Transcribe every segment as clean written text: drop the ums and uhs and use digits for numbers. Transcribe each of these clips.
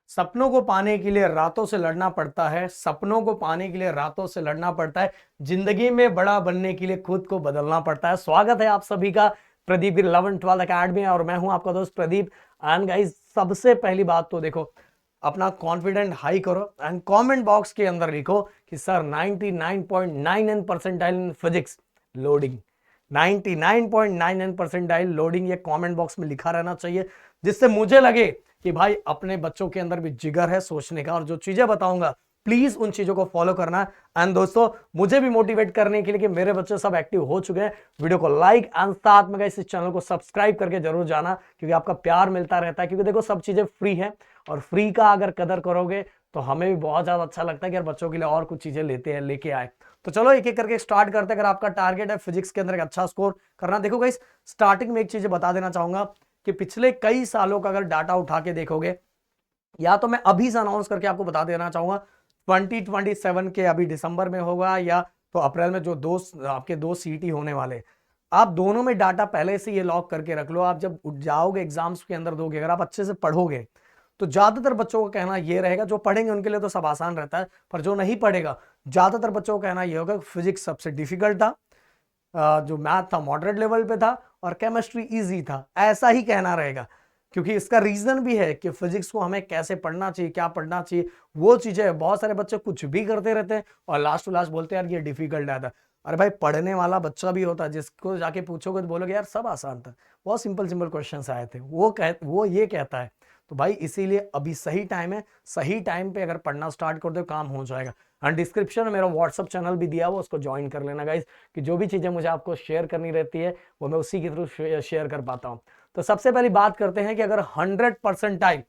सपनों को पाने के लिए रातों से लड़ना पड़ता है, सपनों को पाने के लिए रातों से लड़ना पड़ता है, जिंदगी में बड़ा बनने के लिए खुद को बदलना पड़ता है। स्वागत है आप सभी का प्रदीप 11-12 अकेडमी और मैं हूं आपका दोस्त प्रदीप। एंड गाइस, सबसे पहली बात तो देखो, अपना कॉन्फिडेंट हाई करो एंड कमेंट बॉक्स के अंदर लिखो कि sir 99.99 percentile in physics loading, 99.99 percentile loading, ये कमेंट बॉक्स में लिखा रहना चाहिए, जिससे मुझे लगे कि भाई अपने बच्चों के अंदर भी जिगर है सोचने का। और जो चीजें बताऊंगा प्लीज उन चीजों को फॉलो करना। एंड दोस्तों, मुझे भी मोटिवेट करने के लिए कि मेरे बच्चे सब एक्टिव हो चुके हैं, वीडियो को लाइक एंड साथ में इस चैनल को सब्सक्राइब करके जरूर जाना, क्योंकि आपका प्यार मिलता रहता है। क्योंकि देखो, सब चीजें फ्री है और फ्री का अगर कदर करोगे तो हमें भी बहुत ज्यादा अच्छा लगता है कि यार बच्चों के लिए और कुछ चीजें लेके आए। तो चलो एक एक करके स्टार्ट करते हैं। अगर आपका टारगेट है फिजिक्स के अंदर एक अच्छा स्कोर करना, देखो गाइस, स्टार्टिंग में एक चीज बता देना चाहूंगा कि पिछले कई सालों का अगर डाटा उठा के देखोगे, या तो मैं अभी से अनाउंस करके आपको बता देना चाहूंगा 2027 के अभी दिसंबर में होगा या तो अप्रैल में, जो आपके दो सीटी होने वाले, आप दोनों में डाटा पहले से ये लॉक करके रख लो। आप जब जाओगे एग्जाम्स के अंदर दोगे, अगर आप अच्छे से पढ़ोगे तो ज्यादातर बच्चों का कहना ये रहेगा, जो पढ़ेंगे उनके लिए तो सब आसान रहता है, पर जो नहीं पढ़ेगा ज्यादातर बच्चों का कहना ये होगा फिजिक्स सबसे डिफिकल्ट था, जो मैथ था मॉडरेट लेवल पे था और केमिस्ट्री इजी था, ऐसा ही कहना रहेगा। क्योंकि इसका रीजन भी है कि फिजिक्स को हमें कैसे पढ़ना चाहिए, क्या पढ़ना चाहिए, वो चीजें बहुत सारे बच्चे कुछ भी करते रहते हैं और लास्ट टू लास्ट बोलते हैं यार ये डिफिकल्ट आता है। अरे भाई, पढ़ने वाला बच्चा भी होता है जिसको जाके पूछोगे तो बोलोगे यार सब आसान था, बहुत सिंपल सिंपल क्वेश्चंस आए थे, वो ये कहता है। तो भाई इसीलिए अभी सही टाइम है, सही टाइम पे अगर पढ़ना स्टार्ट कर दो काम हो जाएगा। एंड डिस्क्रिप्शन में मेरा व्हाट्सअप चैनल भी दिया हुआ, उसको ज्वाइन कर लेना गाइस, कि जो भी चीजें मुझे आपको शेयर करनी रहती है वो मैं उसी के थ्रू शेयर कर पाता हूँ। तो सबसे पहली बात करते हैं कि अगर 100%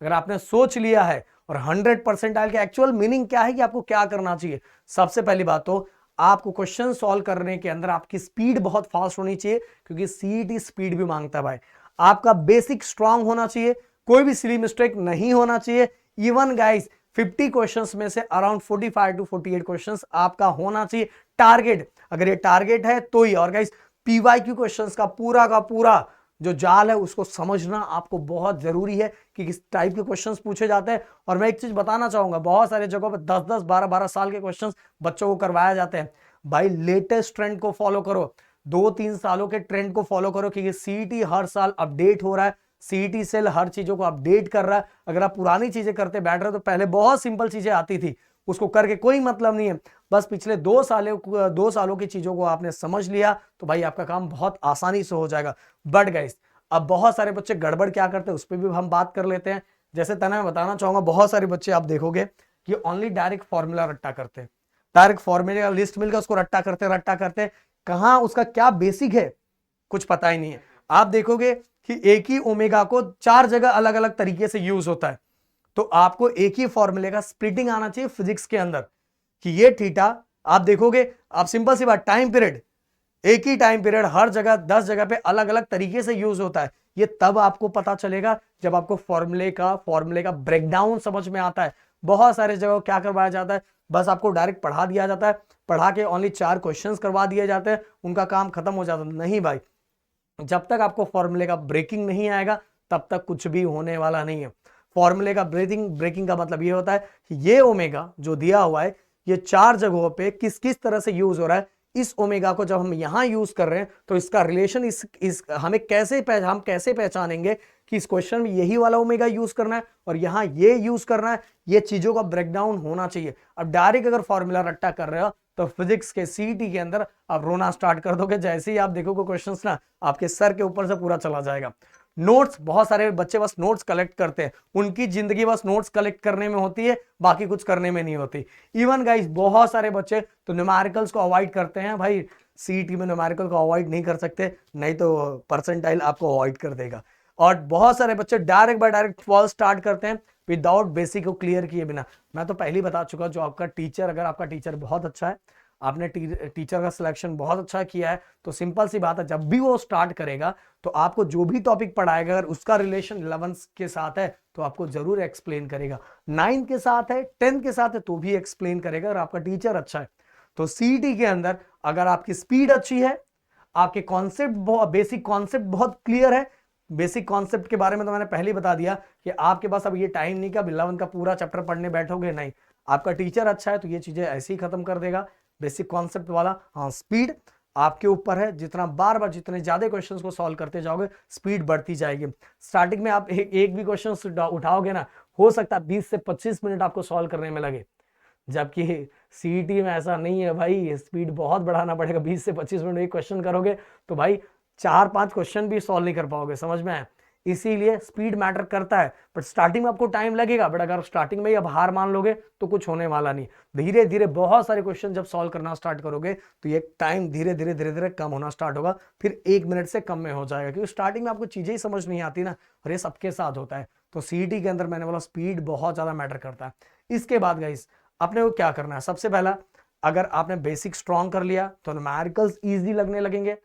अगर आपने सोच लिया है, और 100% के एक्चुअल मीनिंग क्या है कि आपको क्या करना चाहिए। सबसे पहली बात तो आपको क्वेश्चन सॉल्व करने के अंदर आपकी स्पीड बहुत फास्ट होनी चाहिए, क्योंकि सीईटी स्पीड भी मांगता है भाई। आपका बेसिक स्ट्रांग होना चाहिए, कोई भी सिली मिस्टेक नहीं होना चाहिए। इवन गाइस 50 क्वेश्चंस में से अराउंड 45 टू 48 क्वेश्चंस आपका होना चाहिए टारगेट। अगर ये टारगेट है तो ही। और गाइस, पीवाईक्यू क्वेश्चंस का पूरा जो जाल है उसको समझना आपको बहुत जरूरी है कि किस टाइप के क्वेश्चंस पूछे जाते हैं। और मैं एक चीज बताना चाहूंगा, बहुत सारे जगहों पर 10-10, 12-12 साल के क्वेश्चंस बच्चों को करवाया जाते हैं। भाई लेटेस्ट ट्रेंड को फॉलो करो, 2-3 सालों के ट्रेंड को फॉलो करो, क्योंकि सीईटी हर साल अपडेट हो रहा है, सीईटी सेल हर चीजों को अपडेट कर रहा है। अगर आप पुरानी चीजें करते बैठ रहे हो तो पहले बहुत सिंपल चीजें आती थी, उसको करके कोई मतलब नहीं है। बस पिछले 2 सालों की चीजों को आपने समझ लिया तो भाई आपका काम बहुत आसानी से हो जाएगा। बट गाइस, अब बहुत सारे बच्चे गड़बड़ क्या करते हैं उस पर भी हम बात कर लेते हैं। जैसे तना मैं बताना चाहूंगा, बहुत सारे बच्चे आप देखोगे कि ओनली डायरेक्ट फॉर्मूला रट्टा करते हैं, डायरेक्ट फॉर्मूले का लिस्ट मिलकर उसको रट्टा करते कहां उसका क्या बेसिक है कुछ पता ही नहीं है। आप देखोगे कि एक ही ओमेगा को 4 जगह अलग अलग तरीके से यूज होता है, तो आपको एक ही फॉर्मूले का स्प्लिटिंग आना चाहिए फिजिक्स के अंदर कि ये थीटा, आप देखोगे, आप सिंपल सी बात, टाइम पीरियड, एक ही टाइम पीरियड हर जगह 10 जगह पे अलग अलग तरीके से यूज होता है। ये तब आपको पता चलेगा जब आपको फॉर्मूले का ब्रेकडाउन समझ में आता है। बहुत सारे जगह क्या करवाया जाता है, बस आपको डायरेक्ट पढ़ा दिया जाता है, पढ़ा के ओनली 4 क्वेश्चंस करवा दिए जाते हैं, उनका काम खत्म हो जाता है। नहीं भाई, जब तक आपको फॉर्मूले का ब्रेकिंग नहीं आएगा तब तक कुछ भी होने वाला नहीं है। फॉर्मूले का ब्रेकिंग का मतलब ये होता है कि ये ओमेगा जो दिया हुआ है ये 4 जगहों पे किस किस तरह से यूज हो रहा है। इस ओमेगा को जब हम यहां यूज कर रहे हैं तो इसका रिलेशन इस हम कैसे पहचानेंगे कि इस क्वेश्चन में यही वाला ओमेगा यूज करना है और यहां ये यूज करना है। ये चीजों का ब्रेकडाउन होना चाहिए। अब डायरेक्ट अगर फॉर्मूला रट्टा कर रहे हो तो फिजिक्स के सीईटी के अंदर आप रोना स्टार्ट कर दोगे। जैसे ही आप देखोगे क्वेश्चंस ना, आपके सर के ऊपर से पूरा चला जाएगा। नोट्स, बहुत सारे बच्चे बस नोट्स कलेक्ट करते हैं, उनकी जिंदगी बस नोट्स कलेक्ट करने में होती है, बाकी कुछ करने में नहीं होती। इवन गाइस, बहुत सारे बच्चे तो न्यूमेरिकल्स को अवॉइड करते हैं। भाई सीईटी में न्यूमेरिकल को अवॉइड नहीं कर सकते, नहीं तो परसेंटाइल आपको अवॉइड कर देगा। और बहुत सारे बच्चे डायरेक्ट बाय डायरेक्ट 12 स्टार्ट करते हैं विदाउट बेसिक को क्लियर किए बिना। मैं तो पहले ही बता चुका, जो आपका टीचर, अगर आपका टीचर बहुत अच्छा है, आपने टीचर का सिलेक्शन बहुत अच्छा किया है, तो सिंपल सी बात है, जब भी वो स्टार्ट करेगा तो आपको जो भी टॉपिक पढ़ाएगा अगर उसका रिलेशन 11 के साथ है तो आपको जरूर एक्सप्लेन करेगा, 9 के साथ है, 10 के साथ है तो भी एक्सप्लेन करेगा, अगर आपका टीचर अच्छा है। तो सीईटी के अंदर अगर आपकी स्पीड अच्छी है, आपके कॉन्सेप्ट बेसिक कॉन्सेप्ट बहुत क्लियर है, बेसिक कॉन्सेप्ट के बारे में तो मैंने पहले ही बता दिया कि आपके पास अब ये टाइम नहीं कि अब 11 का पूरा चैप्टर पढ़ने बैठोगे, नहीं। आपका टीचर अच्छा है तो ये चीजें ऐसे ही खत्म कर देगा, बेसिक कॉन्सेप्ट वाला। हाँ, स्पीड आपके ऊपर है, जितना बार बार जितने ज्यादा क्वेश्चंस को सॉल्व करते जाओगे स्पीड बढ़ती जाएगी। स्टार्टिंग में आप एक भी क्वेश्चन उठाओगे ना, हो सकता है 20 से 25 मिनट आपको सॉल्व करने में लगे, जबकि सीईटी में ऐसा नहीं है भाई, स्पीड बहुत बढ़ाना पड़ेगा। 20 से 25 मिनट एक क्वेश्चन करोगे तो भाई 4-5 क्वेश्चन भी सॉल्व नहीं कर पाओगे, समझ में आए। इसीलिए स्पीड मैटर करता है, बट स्टार्टिंग में आपको टाइम लगेगा, बट अगर स्टार्टिंग में ही अब हार मान लोगे तो कुछ होने वाला नहीं। धीरे धीरे बहुत सारे क्वेश्चन जब सॉल्व करना स्टार्ट करोगे तो ये टाइम धीरे धीरे धीरे धीरे कम होना स्टार्ट होगा, फिर 1 मिनट से कम में हो जाएगा, क्योंकि स्टार्टिंग में आपको चीजें ही समझ नहीं आती ना, और ये सबके साथ होता है। तो सीईटी के अंदर मैंने बोला स्पीड बहुत ज्यादा मैटर करता है। इसके बाद गाइस अपने को क्या करना है, सबसे पहला अगर आपने बेसिक स्ट्रॉन्ग कर लिया तो न्यूमेरिकल्स इजी लगने लगेंगे।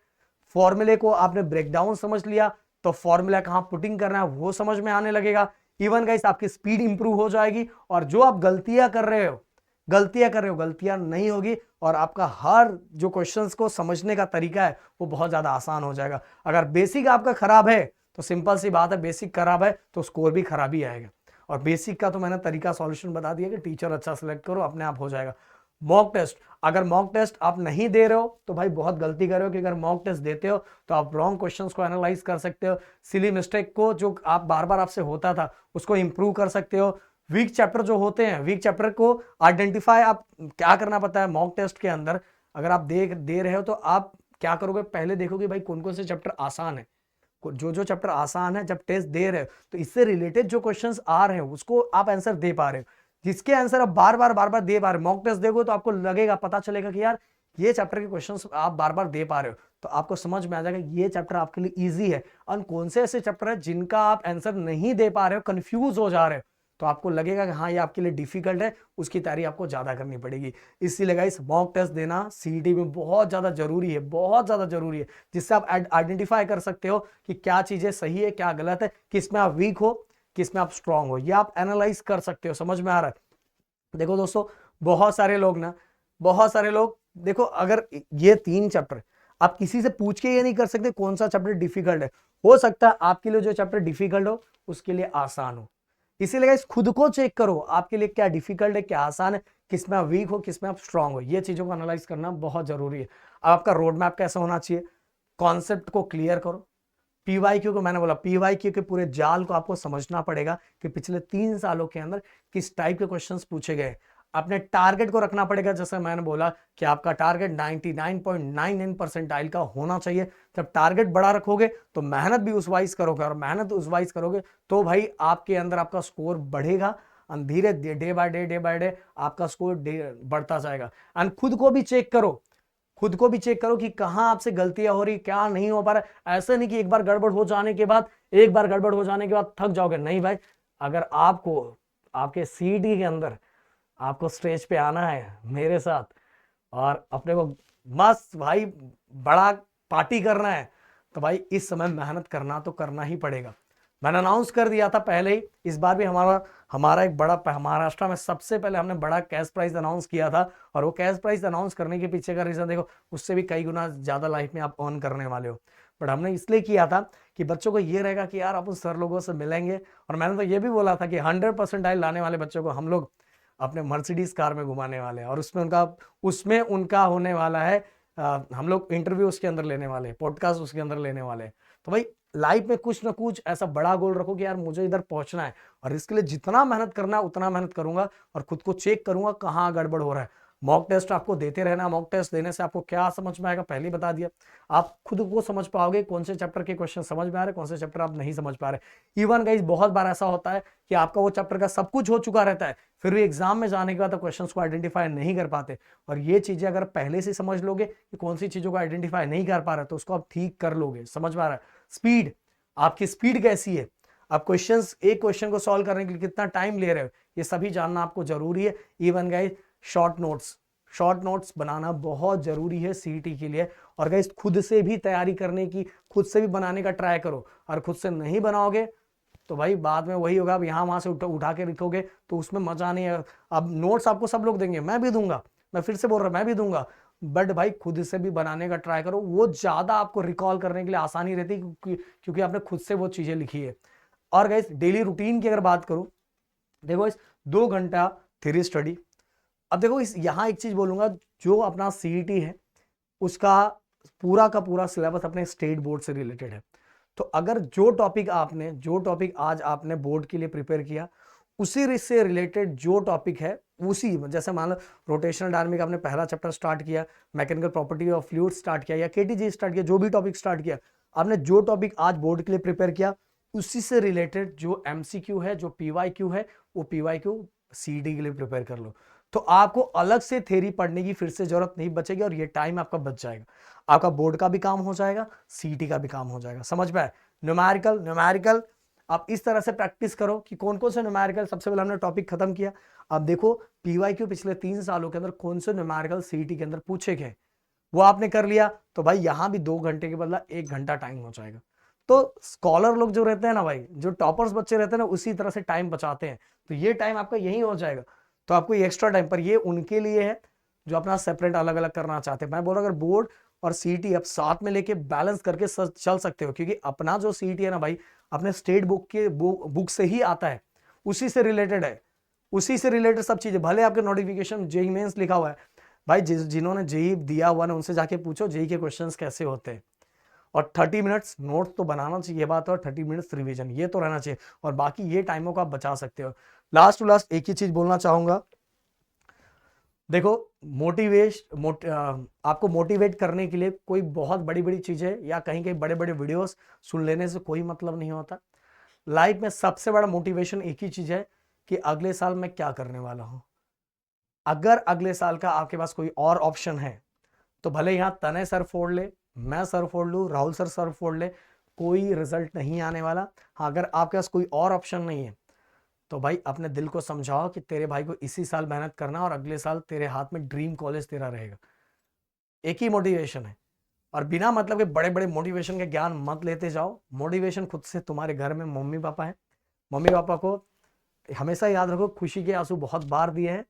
फॉर्मूले को आपने ब्रेकडाउन समझ लिया तो फॉर्मूला कहां पुटिंग करना है वो समझ में आने लगेगा। इवन गाइस आपकी स्पीड इंप्रूव हो जाएगी, और जो आप गलतियां कर रहे हो गलतियां नहीं होगी, और आपका हर जो क्वेश्चंस को समझने का तरीका है वो बहुत ज्यादा आसान हो जाएगा। अगर बेसिक आपका खराब है तो सिंपल सी बात है, बेसिक खराब है तो स्कोर भी खराब ही आएगा। और बेसिक का तो मैंने तरीका सॉल्यूशन बता दिया कि टीचर अच्छा सिलेक्ट करो, अपने आप हो जाएगा। मॉक टेस्ट, अगर मॉक टेस्ट आप नहीं दे रहे हो तो भाई बहुत गलती कर रहे हो, कि अगर मॉक टेस्ट देते हो तो आप रॉन्ग क्वेश्चंस को एनालाइज कर सकते हो, सिली मिस्टेक को जो आप बार बार आपसे होता था उसको इंप्रूव कर सकते हो। वीक चैप्टर जो होते हैं, वीक चैप्टर को आइडेंटिफाई आप क्या करना पड़ता है मॉक टेस्ट के अंदर। अगर आप दे रहे हो तो आप क्या करोगे, पहले देखोगे भाई कौन कौन से चैप्टर आसान है। जो चैप्टर आसान है, जब टेस्ट दे रहे हो तो इससे रिलेटेड जो क्वेश्चंस आ रहे हैं उसको आप आंसर दे पा रहे हो, जिसके आंसर आप बार बार दे पा रहे हो। मॉक टेस्ट देखो तो आपको लगेगा, पता चलेगा कि यार ये चैप्टर के क्वेश्चंस आप बार बार दे पा रहे हो, तो आपको समझ में आ जाएगा ये चैप्टर आपके लिए इजी है। और कौन से ऐसे चैप्टर है जिनका आप आंसर नहीं दे पा रहे हो, कंफ्यूज हो जा रहे हो, तो आपको लगेगा कि हाँ ये आपके लिए डिफिकल्ट है, उसकी तैयारी आपको ज्यादा करनी पड़ेगी। इसीलिए गाइस मॉक टेस्ट देना सीईटी में बहुत ज्यादा जरूरी है, बहुत ज्यादा जरूरी है, जिससे आप आइडेंटिफाई कर सकते हो कि क्या चीजें सही है क्या गलत है, किसमें आप वीक हो किसमें आप स्ट्रांग हो, ये आप एनालाइज कर सकते हो। समझ में आ रहा है। देखो दोस्तों, बहुत सारे लोग देखो, अगर ये 3 चैप्टर आप किसी से पूछ के ये नहीं कर सकते कौन सा चैप्टर डिफिकल्ट है। हो सकता है आपके लिए जो चैप्टर डिफिकल्ट हो उसके लिए आसान हो। इसीलिए इस खुद को चेक करो आपके लिए क्या डिफिकल्ट है क्या आसान है, किसमें आप वीक हो किसमें आप स्ट्रांग हो, ये चीजों को एनालाइज करना बहुत जरूरी है। अब आपका रोड मैप कैसा होना चाहिए, कॉन्सेप्ट को क्लियर करो। पीवाईक्यू को मैंने बोला, पीवाईक्यू के पूरे जाल को आपको समझना पड़ेगा कि पिछले 3 सालों के अंदर किस टाइप के क्वेश्चंस पूछे गए। अपने टारगेट को रखना पड़ेगा, जैसे मैंने बोला कि आपका टारगेट 99.99 परसेंटाइल का होना चाहिए। जब टारगेट बड़ा रखोगे तो मेहनत भी उस वाइज करोगे, और मेहनत उस वाइज करोगे तो भाई आपके अंदर आपका स्कोर बढ़ेगा, धीरे डे बाय डे आपका स्कोर बढ़ता जाएगा। एंड खुद को भी चेक करो कि कहां आपसे गलतियां हो रही, क्या नहीं हो पा रहा। ऐसा नहीं कि एक बार गड़बड़ हो जाने के बाद थक जाओगे, नहीं भाई। अगर आपको आपके सीईटी के अंदर आपको स्टेज पे आना है मेरे साथ और अपने को मस्त भाई बड़ा पार्टी करना है, तो भाई इस समय मेहनत करना तो करना ही पड़ेगा। मैंने अनाउंस कर दिया था पहले ही, इस बार भी हमारा एक बड़ा, महाराष्ट्र में सबसे पहले हमने बड़ा कैश प्राइज अनाउंस किया था। और वो कैश प्राइज अनाउंस करने के पीछे का रीजन देखो, उससे भी कई गुना ज्यादा लाइफ में आप अर्न करने वाले हो। बट हमने इसलिए किया था कि बच्चों को ये रहेगा कि यार अपन सर लोगों से मिलेंगे, और मैंने तो ये भी बोला था कि 100% लाने वाले बच्चों को हम लोग अपने मर्सिडीज कार में घुमाने वाले हैं, और उसमें उनका होने वाला है हम लोग इंटरव्यू उसके अंदर लेने वाले हैं, पॉडकास्ट उसके अंदर लेने वाले हैं। तो भाई लाइफ में कुछ ना कुछ ऐसा बड़ा गोल रखो कि यार मुझे इधर पहुंचना है, और इसके लिए जितना मेहनत करना है उतना मेहनत करूंगा, और खुद को चेक करूंगा कहाँ गड़बड़ हो रहा है। मॉक टेस्ट आपको देते रहना। मॉक टेस्ट देने से आपको क्या समझ में आएगा, पहले ही बता दिया। आप खुद को समझ पाओगे कौन से चैप्टर के क्वेश्चन समझ में आ रहे, कौन से चैप्टर आप नहीं समझ पा रहे। इवन गाइस बहुत बार ऐसा होता है कि आपका वो चैप्टर का सब कुछ हो चुका रहता है, फिर भी एग्जाम में जाने के बाद क्वेश्चन को आइडेंटिफाई नहीं कर पाते। और ये चीजें अगर पहले से समझ लोगे कि कौन सी चीजों को आइडेंटिफाई नहीं कर पा रहे, तो उसको आप ठीक कर लोगे। समझ में आ रहा है। स्पीड, आपकी स्पीड कैसी है, आप एक क्वेश्चन को सॉल्व करने के लिए कितना टाइम ले रहे हो, ये सभी जानना आपको जरूरी है। इवन गाइस शॉर्ट नोट्स बनाना बहुत जरूरी है सीईटी के लिए। और गाइस खुद से भी तैयारी करने की, खुद से भी बनाने का ट्राई करो। और खुद से नहीं बनाओगे तो भाई बाद में वही होगा, अब यहाँ वहां से उठा के लिखोगे तो उसमें मजा नहीं है। अब नोट्स आपको सब लोग देंगे, मैं भी दूंगा, मैं फिर से बोल रहा हूं मैं भी दूंगा, बट भाई खुद से भी बनाने का ट्राई करो, वो ज्यादा आपको रिकॉल करने के लिए आसानी रहती है क्योंकि आपने खुद से वो चीजें लिखी है। और गाइस डेली रूटीन की अगर बात करूं, देखो इस 2 घंटा थ्योरी स्टडी। अब देखो इस यहाँ एक चीज बोलूंगा, जो अपना सीईटी है उसका पूरा का पूरा सिलेबस अपने स्टेट बोर्ड से रिलेटेड है। तो अगर जो टॉपिक आज आपने बोर्ड के लिए प्रिपेयर किया, उसी से रिलेटेड जो टॉपिक है उसी, जैसे मान लो रोटेशनल डायनामिक आपने पहला चैप्टर स्टार्ट किया, mechanical property of fluid start किया या केटीजी स्टार्ट किया, जो भी टॉपिक स्टार्ट किया, आपने जो टॉपिक आज बोर्ड के लिए प्रिपेयर किया उसी से रिलेटेड जो एमसीक्यू है, जो पीवाईक्यू है, वो पीवाईक्यू सीडी के लिए प्रिपेयर कर लो। तो आपको अलग से थ्योरी पढ़ने की फिर से जरूरत नहीं बचेगी और ये टाइम आपका बच जाएगा। आपका बोर्ड का भी काम हो जाएगा, सीटी का भी काम हो जाएगा। समझ में आए? न्यूमेरिकल आप इस तरह से प्रैक्टिस करो कि कौन कौन से न्यूमेरिकल, सबसे पहले हमने टॉपिक खत्म किया। अब देखो पीवाईक्यू पिछले 3 सालों के अंदर कौन से न्यूमेरिकल सीटी के अंदर पूछे गए, वो आपने कर लिया, तो भाई यहां भी 2 घंटे के बदला 1 घंटा टाइम हो जाएगा। तो स्कॉलर लोग जो रहते हैं ना भाई, जो टॉपर्स बच्चे रहते हैं ना, उसी तरह से टाइम बचाते हैं, तो ये टाइम आपका यही हो जाएगा। तो आपको ये एक्स्ट्रा टाइम, पर ये उनके लिए है जो अपना सेपरेट अलग अलग करना चाहते हैं। मैं बोल रहा हूं अगर बोर्ड और सीटी आप साथ में लेके बैलेंस करके चल सकते हो, क्योंकि अपना जो सीटी है ना भाई, अपने स्टेट बुक से ही आता है, उसी से रिलेटेड है, उसी से रिलेटेड सब चीजें। भले आपके नोटिफिकेशन जेई मेंस लिखा हुआ है भाई, जिन्होंने जेई दिया हुआ ना उनसे जाके पूछो जेई के क्वेश्चंस कैसे होते हैं। और 30 मिनट्स नोट्स तो बनाना चाहिए, ये बात, और 30 मिनट्स रिवीजन ये तो रहना चाहिए, और बाकी ये टाइमों को आप बचा सकते हो। लास्ट टू लास्ट एक ही चीज बोलना चाहूंगा, देखो आपको मोटिवेट करने के लिए कोई बहुत बड़ी बड़ी चीजें या कहीं कहीं बड़े बड़े वीडियोस सुन लेने से कोई मतलब नहीं होता। लाइफ में सबसे बड़ा मोटिवेशन एक ही चीज है कि अगले साल मैं क्या करने वाला हूं। अगर अगले साल का आपके पास कोई और ऑप्शन है तो भले यहां तने सर फोड़ ले, मैं सर फोड़ लूं, राहुल सर फोड़ ले, कोई रिजल्ट नहीं आने वाला। हाँ, अगर आपके पास कोई और ऑप्शन नहीं है तो भाई अपने दिल को समझाओ कि तेरे भाई को इसी साल मेहनत करना और अगले साल तेरे हाथ में ड्रीम कॉलेज तेरा रहेगा। एक ही मोटिवेशन है, और बिना मतलब के बड़े बड़े मोटिवेशन के ज्ञान मत लेते जाओ। मोटिवेशन खुद से, तुम्हारे घर में मम्मी पापा है, मम्मी पापा को हमेशा याद रखो, खुशी के आंसू बहुत बार दिए हैं,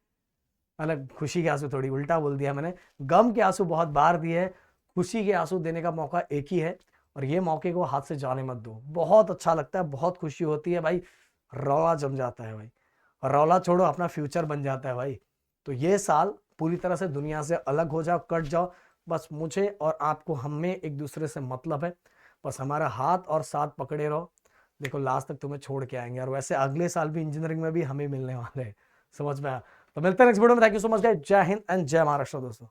मतलब खुशी के आंसू थोड़ी उल्टा बोल दिया मैंने, गम के आंसू बहुत बार दिए हैं, खुशी के आंसू देने का मौका एक ही है, और ये मौके को हाथ से जाने मत दो। बहुत अच्छा लगता है, बहुत खुशी होती है भाई, रौला जम जाता है भाई, और रौला छोड़ो अपना फ्यूचर बन जाता है भाई। तो ये साल पूरी तरह से दुनिया से अलग हो जाओ, कट जाओ, बस मुझे और आपको, हमें एक दूसरे से मतलब है, बस हमारा हाथ और साथ पकड़े रहो, देखो लास्ट तक तुम्हें छोड़ के आएंगे। और वैसे अगले साल भी इंजीनियरिंग में भी हमें मिलने वाले हैं, समझ में आया? तो मिलते हैं नेक्स्ट वीडियो में। Thank you so much guys, जय हिंद एंड जय महाराष्ट्र दोस्तों।